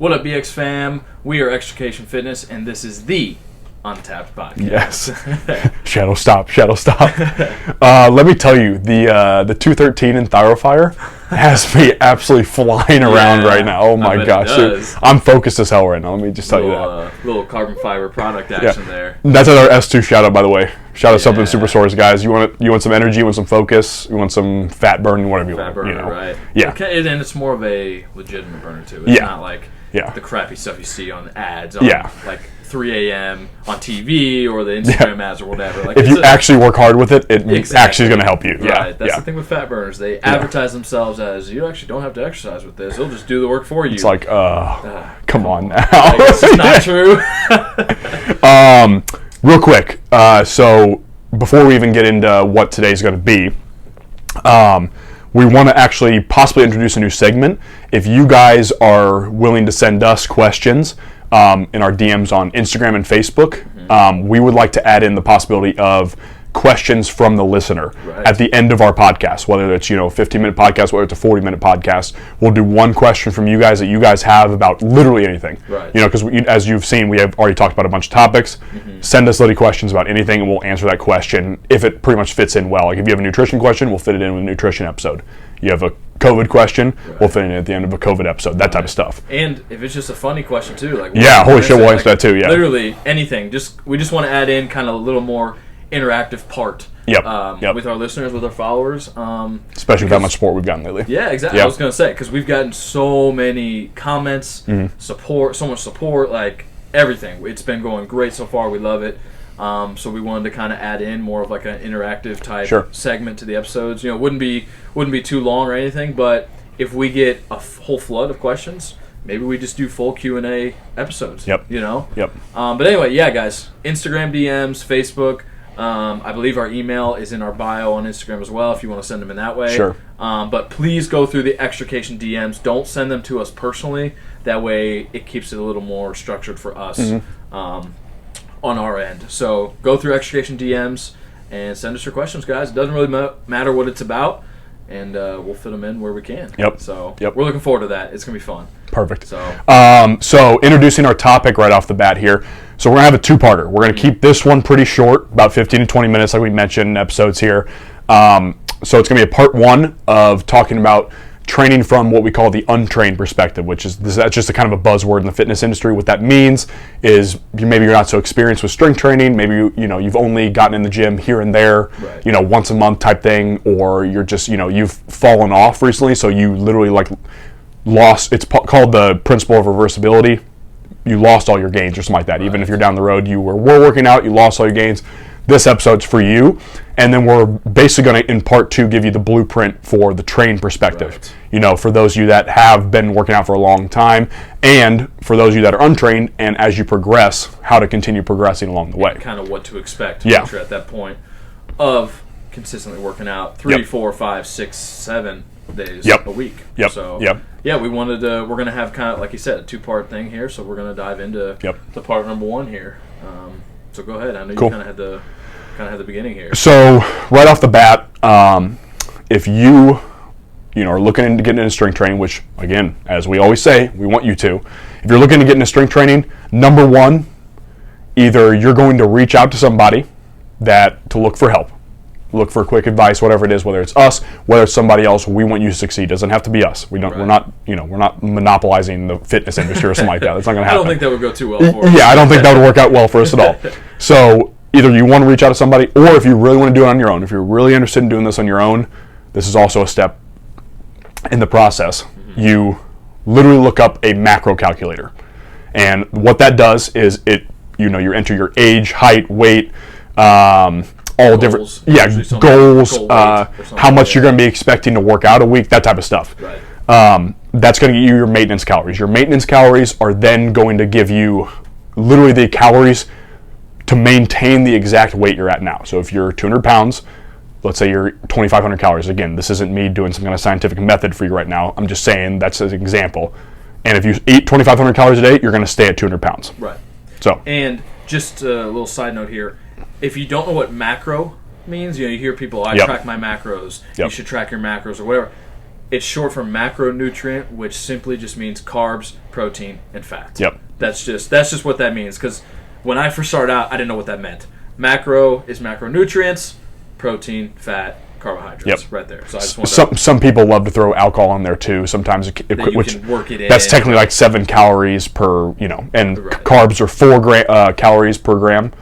What up, BX fam? We are Extrication Fitness, and this is the Untapped Podcast. Yes. Shadow stop. Let me tell you, the 213 in Thyrofire has me absolutely flying around right now. Oh my gosh. Dude, I'm focused as hell right now. Let me just tell you that. Little carbon fiber product action there. That's our S2 shout out, by the way. Shout out something super source, guys. You want some energy, you want some focus, you want some fat burn, whatever you want. Fat burner, right. Yeah. Okay, and it's more of a legitimate burner too. It's not like the crappy stuff you see on ads on like 3 a.m. on TV or the Instagram ads or whatever. Like, if you actually work hard with it, actually is going to help you. Right. That's the thing with fat burners. They advertise themselves as, you actually don't have to exercise with this. They'll just do the work for you. It's like, come on now. I guess it's not true. Real quick, so before we even get into what today's going to be, we want to actually possibly introduce a new segment. If you guys are willing to send us questions in our DMs on Instagram and Facebook, we would like to add in the possibility of questions from the listener at the end of our podcast, whether it's, a 15-minute podcast, whether it's a 40-minute podcast. We'll do one question from you guys that you guys have about literally anything. Right. Because as you've seen, we have already talked about a bunch of topics. Send us literally questions about anything, and we'll answer that question if it pretty much fits in well. Like if you have a nutrition question, we'll fit it in with a nutrition episode. You have a COVID question, we'll fit it in at the end of a COVID episode, that type of stuff. And if it's just a funny question too, like holy shit, we'll answer that too. Yeah, literally anything. We just want to add in kind of a little more interactive part with our listeners, with our followers. Especially with how much support we've gotten lately. Yeah, exactly. I was going to say, because we've gotten so many comments, support, so much support, like everything. It's been going great so far. We love it. So we wanted to kind of add in more of like an interactive type segment to the episodes. Wouldn't be too long or anything, but if we get a whole flood of questions, maybe we just do full Q&A episodes. But anyway, guys, Instagram DMs, Facebook. I believe our email is in our bio on Instagram as well if you want to send them in that way. Sure. But please go through the Extrication DMs. Don't send them to us personally. That way it keeps it a little more structured for us on our end. So go through Extrication DMs and send us your questions, guys. It doesn't really matter what it's about, and we'll fit them in where we can. So we're looking forward to that. It's going to be fun. Perfect. So introducing our topic right off the bat here. So we're going to have a two-parter. We're going to keep this one pretty short, about 15 to 20 minutes like we mentioned in episodes here. So it's going to be a part one of talking about training from what we call the untrained perspective, which is that's just a kind of a buzzword in the fitness industry. What that means is maybe you're not so experienced with strength training. Maybe you've only gotten in the gym here and there, once a month type thing, or you're just you've fallen off recently, so you literally lost. It's called the principle of reversibility. You lost all your gains or something like that. Even if you're down the road, you were working out, you lost all your gains. This episode's for you, and then we're basically going to, in part two, give you the blueprint for the trained perspective. For those of you that have been working out for a long time, and for those of you that are untrained, and as you progress, how to continue progressing along the way. Kind of what to expect once you're at that point of consistently working out 3, 4, 5, 6, 7 days a week. So we wanted to. We're going to have kind of, like you said, a two-part thing here. So we're going to dive into the part number one here. So go ahead. I know you kind of had the beginning here. So right off the bat, if you are looking into getting into strength training, which again, as we always say, we want you to. If you're looking to get into strength training, number one, either you're going to reach out to somebody to look for help. Look for quick advice, whatever it is, whether it's us, whether it's somebody else. We want you to succeed. It doesn't have to be us. We're not monopolizing the fitness industry or something like that. That's not going to happen. I don't think that would go too well for us. Yeah, I don't think that would work out well for us at all. So either you want to reach out to somebody, or if you really want to do it on your own, if you're really interested in doing this on your own, this is also a step in the process. You literally look up a macro calculator, and what that does is you enter your age, height, weight, all goals, different goals, how much you're going to be expecting to work out a week, that type of stuff. That's going to get you your maintenance calories. Your maintenance calories are then going to give you literally the calories to maintain the exact weight you're at now. So if you're 200 pounds, let's say you're 2,500 calories. Again, this isn't me doing some kind of scientific method for you right now. I'm just saying that's an example. And if you eat 2,500 calories a day, you're going to stay at 200 pounds. And just a little side note here. If you don't know what macro means, you hear people, I track my macros. You should track your macros or whatever. It's short for macronutrient, which simply just means carbs, protein, and fat. Yep. That's just what that means. Because when I first started out, I didn't know what that meant. Macro is macronutrients, protein, fat, carbohydrates. Right there. So I just want some people love to throw alcohol in there too. Sometimes which can work it in. That's technically like 7 calories per, and carbs are 4 calories per gram.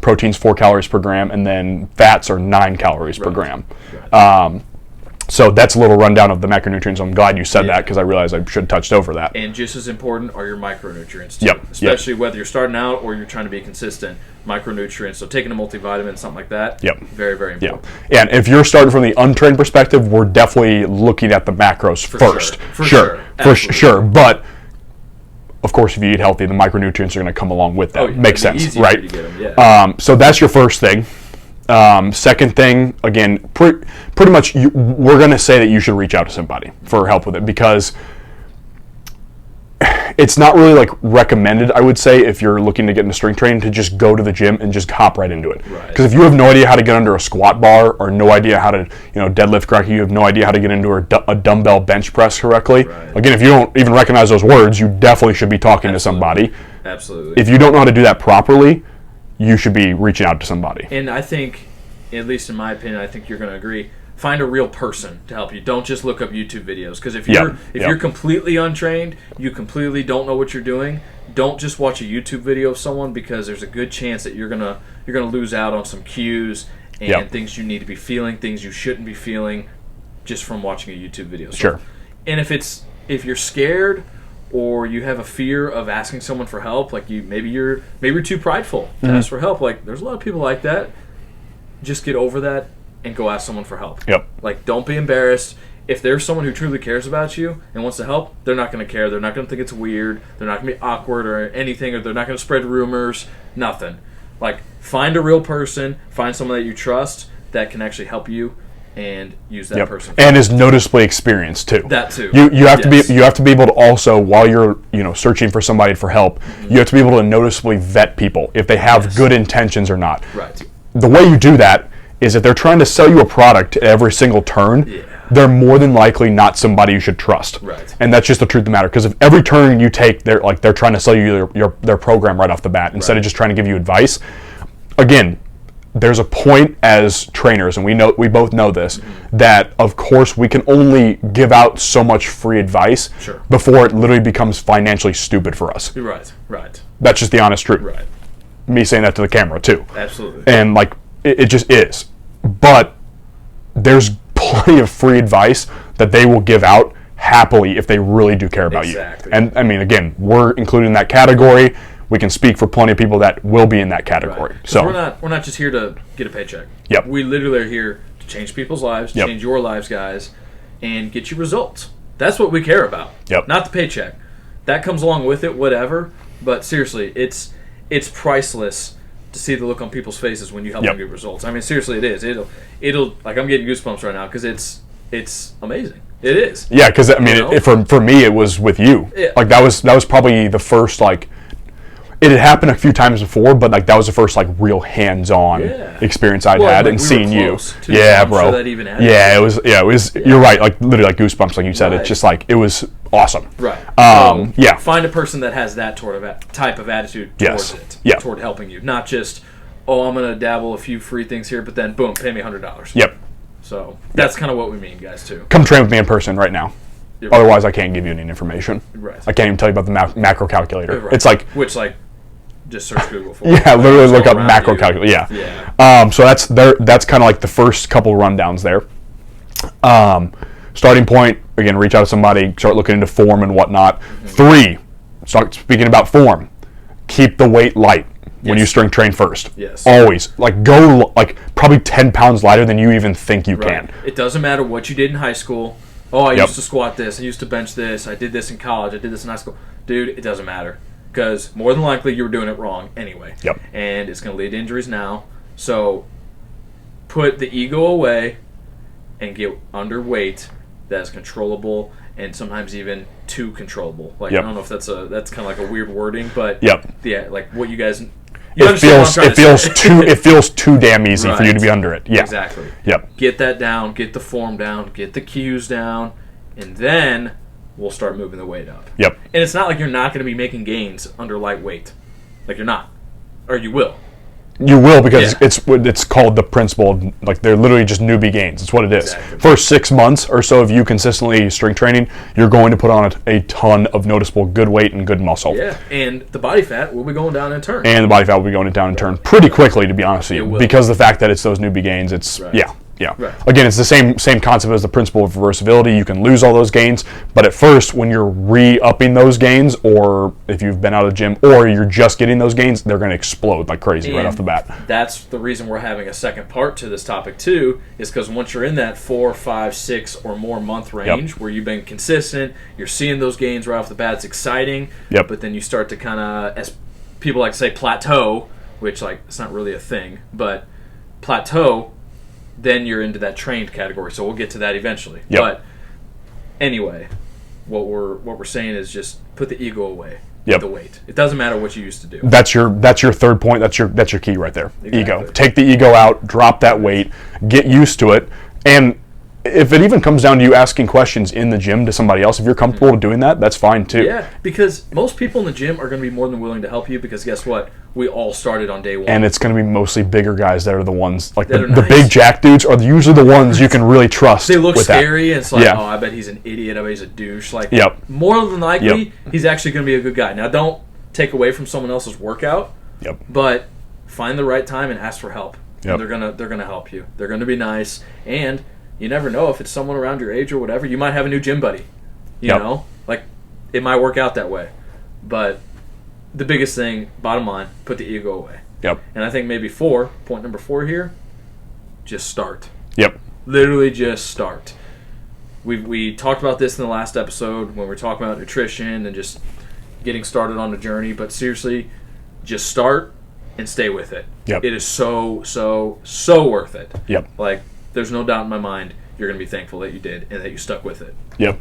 Protein's 4 calories per gram, and then fats are 9 calories per gram. Right. So that's a little rundown of the macronutrients. I'm glad you said that because I realized I should have touched over that. And just as important are your micronutrients too. Yep. Especially whether you're starting out or you're trying to be consistent. Micronutrients. So taking a multivitamin, something like that. Yep. Very, very important. Yeah. And if you're starting from the untrained perspective, we're definitely looking at the macros first. For sure. But of course, if you eat healthy, the micronutrients are going to come along with that. Makes sense, right? To get them, so that's your first thing. Second thing, again, pretty much we're going to say that you should reach out to somebody for help with it because it's not really like recommended, I would say, if you're looking to get into strength training to just go to the gym and just hop right into it. Because if you have no idea how to get under a squat bar or no idea how to deadlift correctly, you have no idea how to get into a dumbbell bench press correctly. Again, if you don't even recognize those words, you definitely should be talking to somebody. Absolutely. If you don't know how to do that properly, you should be reaching out to somebody. And I think, at least in my opinion, I think you're going to agree, find a real person to help you. Don't just look up YouTube videos. Because if you're completely untrained, you completely don't know what you're doing, don't just watch a YouTube video of someone because there's a good chance that you're gonna lose out on some cues and things you need to be feeling, things you shouldn't be feeling just from watching a YouTube video. So, sure. And if you're scared or you have a fear of asking someone for help, like maybe you're too prideful to ask for help. Like there's a lot of people like that. Just get over that and go ask someone for help. Yep. Like don't be embarrassed. If there's someone who truly cares about you and wants to help, they're not going to care. They're not going to think it's weird. They're not going to be awkward or anything, or they're not going to spread rumors. Nothing. Like find a real person, find someone that you trust that can actually help you, and use that person. And is noticeably experienced too. That too. You have to be able to also, while you're searching for somebody for help, you have to be able to noticeably vet people if they have good intentions or not. Right. The way you do that is if they're trying to sell you a product at every single turn, they're more than likely not somebody you should trust. Right. And that's just the truth of the matter. Because if every turn you take, they're trying to sell you their program right off the bat instead of just trying to give you advice. Again, there's a point as trainers, and we both know this, that of course we can only give out so much free advice before it literally becomes financially stupid for us. Right. That's just the honest truth. Right. Me saying that to the camera too. Absolutely. And it just is. But there's plenty of free advice that they will give out happily if they really do care about you. And I mean, again, we're included in that category. We can speak for plenty of people that will be in that category. Right. So we're not just here to get a paycheck. Yep. We literally are here to change people's lives, change your lives, guys, and get you results. That's what we care about. Yep. Not the paycheck. That comes along with it, whatever. But seriously, it's priceless to see the look on people's faces when you help them get results. I mean, seriously, it is. It'll like I'm getting goosebumps right now because it's amazing. It is. Yeah, because I mean, for me, it was with you. Yeah. Like that was probably the first It had happened a few times before, but that was the first real hands-on experience I'd had, and seeing you. Yeah, bro. Sure that even it was. You're right. Literally, goosebumps, like you said. It's just it was awesome. Right. Find a person that has that type of attitude towards it. Yeah. Toward helping you, not just I'm gonna dabble a few free things here, but then boom, pay me $100. Yep. So that's kind of what we mean, guys, too. Come train with me in person right now. Otherwise, I can't give you any information. Right. I can't even tell you about the macro calculator. Right. It's just search Google for it. Literally look up macro calculator. Yeah. So that's kind of the first couple rundowns there. Starting point, again, reach out to somebody, start looking into form and whatnot. 3, start speaking about form. Keep the weight light when you strength train first. Yes. Always. Go probably 10 pounds lighter than you even think you can. It doesn't matter what you did in high school. I used to squat this. I used to bench this. I did this in college. I did this in high school. Dude, it doesn't matter. Because more than likely you were doing it wrong anyway. Yep. And it's going to lead to injuries now. So put the ego away and get underweight that is controllable and sometimes even too controllable. I don't know if that's kind of a weird wording, but yeah, what you guys. it feels too damn easy for you to be under it. Yeah. Exactly. Yep. Get that down, get the form down, get the cues down, and then we'll start moving the weight up. Yep. And it's not like you're not going to be making gains under light weight. Like you're not. Or you will. You will, because it's called the principle of, like, they're literally just newbie gains. It's what it is. Exactly. For 6 months or so of you consistently strength training, you're going to put on a ton of noticeable good weight and good muscle. Yeah, and the body fat will be going down in turn. And the body fat will be going down in turn pretty quickly, to be honest with you, because of the fact that it's those newbie gains. It's Yeah. Right. Again, it's the same concept as the principle of reversibility. You can lose all those gains, but at first, when you're re-upping those gains, or if you've been out of the gym, or you're just getting those gains, they're going to explode like crazy right off the bat. That's the reason we're having a second part to this topic too, is because once you're in that 4, 5, 6 or more month range where you've been consistent, you're seeing those gains right off the bat, it's exciting. Yep. But then you start to kind of, as people like to say, plateau, which like it's not really a thing, but plateau. Then you're into that trained category, so we'll get to that eventually. Yep. But anyway, what we're saying is just put the ego away. Yep. The weight. It doesn't matter what you used to do. That's your third point. That's your key right there. Exactly. Ego. Take the ego out. Drop that weight. Get used to it. And if it even comes down to you asking questions in the gym to somebody else, if you're comfortable with doing that, that's fine too. Yeah, because most people in the gym are going to be more than willing to help you, because guess what? We all started on day one. And it's going to be mostly bigger guys that are the ones, like the nice. big jack dudes are usually the ones you can really trust. They look with scary, that. and it's like, oh, I bet he's an idiot. I bet he's a douche. Like, more than likely, he's actually going to be a good guy. Now, don't take away from someone else's workout, but find the right time and ask for help. And they're gonna help you. They're going to be nice, and you never know if it's someone around your age or whatever. You might have a new gym buddy. You know? Like, it might work out that way. But the biggest thing, bottom line, put the ego away. Yep. And I think maybe point number 4 here, just start. Yep. Literally just start. We talked about this in the last episode when we were talking about nutrition and just getting started on the journey. But seriously, just start and stay with it. Yep. It is so worth it. Yep. Like, there's no doubt in my mind you're going to be thankful that you did and that you stuck with it. Yep.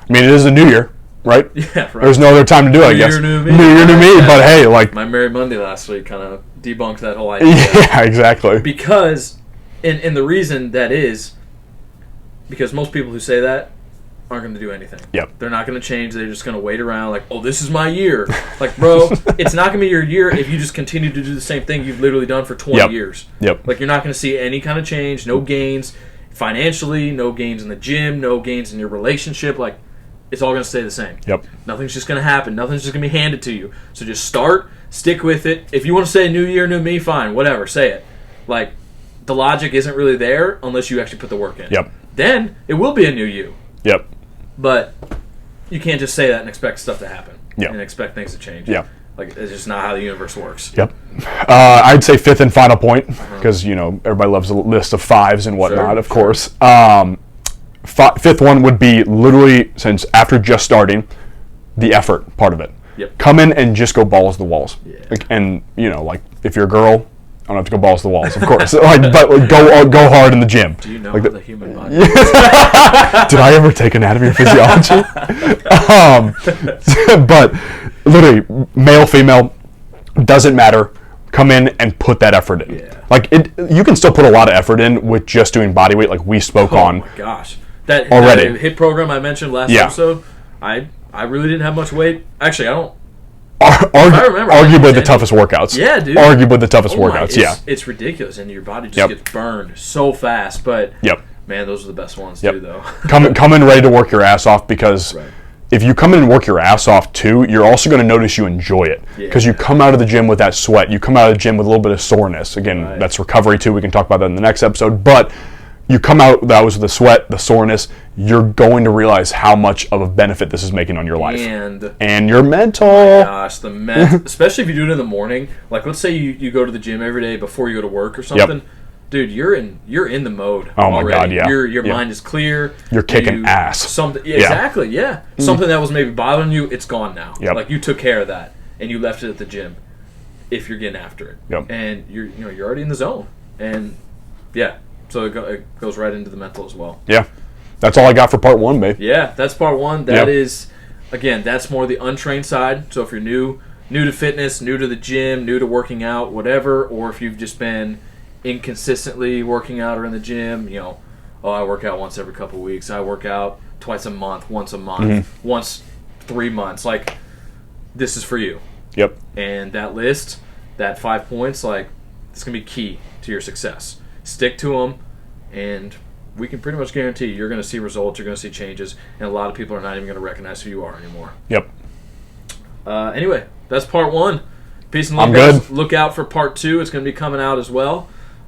I mean, it is a new year, right? Yeah, right. There's no other time to do it, I guess. New year, new me. But hey, like, my Merry Monday last week kind of debunked that whole idea. Yeah, exactly. Because, and the reason that is, because most people who say that aren't going to do anything. Yep. They're not going to change. They're just going to wait around like, oh, this is my year. Like, bro, it's not going to be your year if you just continue to do the same thing you've literally done for 20 years. Yep. Like, you're not going to see any kind of change, no gains financially, no gains in the gym, no gains in your relationship. Like, it's all going to stay the same. Yep. Nothing's just going to happen. Nothing's just going to be handed to you. So just start, stick with it. If you want to say new year, new me, fine, whatever, say it. Like, the logic isn't really there unless you actually put the work in. Yep. Then it will be a new you. Yep. But you can't just say that and expect stuff to happen. Yep. And expect things to change. Yep. Like, it's just not how the universe works. Yep. I'd say 5th and final point, because, you know, everybody loves a list of 5s and whatnot, of course. 5th one would be literally, since after just starting, the effort part of it. Yep. Come in and just go balls to the walls. Yeah. Like, and, you know, like, if you're a girl, I don't have to go balls to the walls, of course. But go hard in the gym. Do you know like how the human body Did I ever take anatomy or physiology? But literally, male, female, doesn't matter. Come in and put that effort in. Yeah. Like, you can still put a lot of effort in with just doing body weight, like we spoke on. Oh my gosh, that already. That HIIT program I mentioned last episode. I really didn't have much weight. Actually, I don't. Arguably the toughest workoughts. Yeah, dude. Arguably the toughest workouts. It's ridiculous, and your body just gets burned so fast. But man, those are the best ones too, though. come in ready to work your ass off, because if you come in and work your ass off too, you're also going to notice you enjoy it, because you come out of the gym with that sweat. You come out of the gym with a little bit of soreness. Again, that's recovery too. We can talk about that in the next episode. But you come out with the sweat, the soreness, you're going to realize how much of a benefit this is making on your life. And your mental. Oh my gosh, especially if you do it in the morning. Like, let's say you go to the gym every day before you go to work or something. Yep. Dude, you're in the mode. Oh my already. God, yeah. Your mind is clear. You're kicking ass. Exactly, yeah. Something that was maybe bothering you, it's gone now. Yep. Like, you took care of that, and you left it at the gym. If you're getting after it, yep. And you're already in the zone, and so it goes right into the mental as well. Yeah, that's all I got for part 1, babe. Yeah, that's part 1. That is, again, that's more the untrained side. So if you're new, new to fitness, new to the gym, new to working out, whatever, or if you've just been inconsistently working out or in the gym, I work out once every couple of weeks. I work out twice a month, once a month, once 3 months. Like, this is for you. Yep. And that list, that 5 points, it's going to be key to your success. Stick to them, and we can pretty much guarantee you're going to see results, you're going to see changes, and a lot of people are not even going to recognize who you are anymore. Yep. Anyway, that's part 1. Peace and love, I'm guys. good. Look out for part 2. It's going to be coming out as well.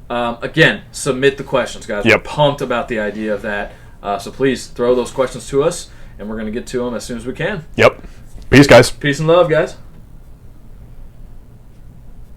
Again, submit the questions, guys. Yep. We're pumped about the idea of that. So please throw those questions to us, and we're going to get to them as soon as we can. Yep. Peace, guys. Peace and love, guys.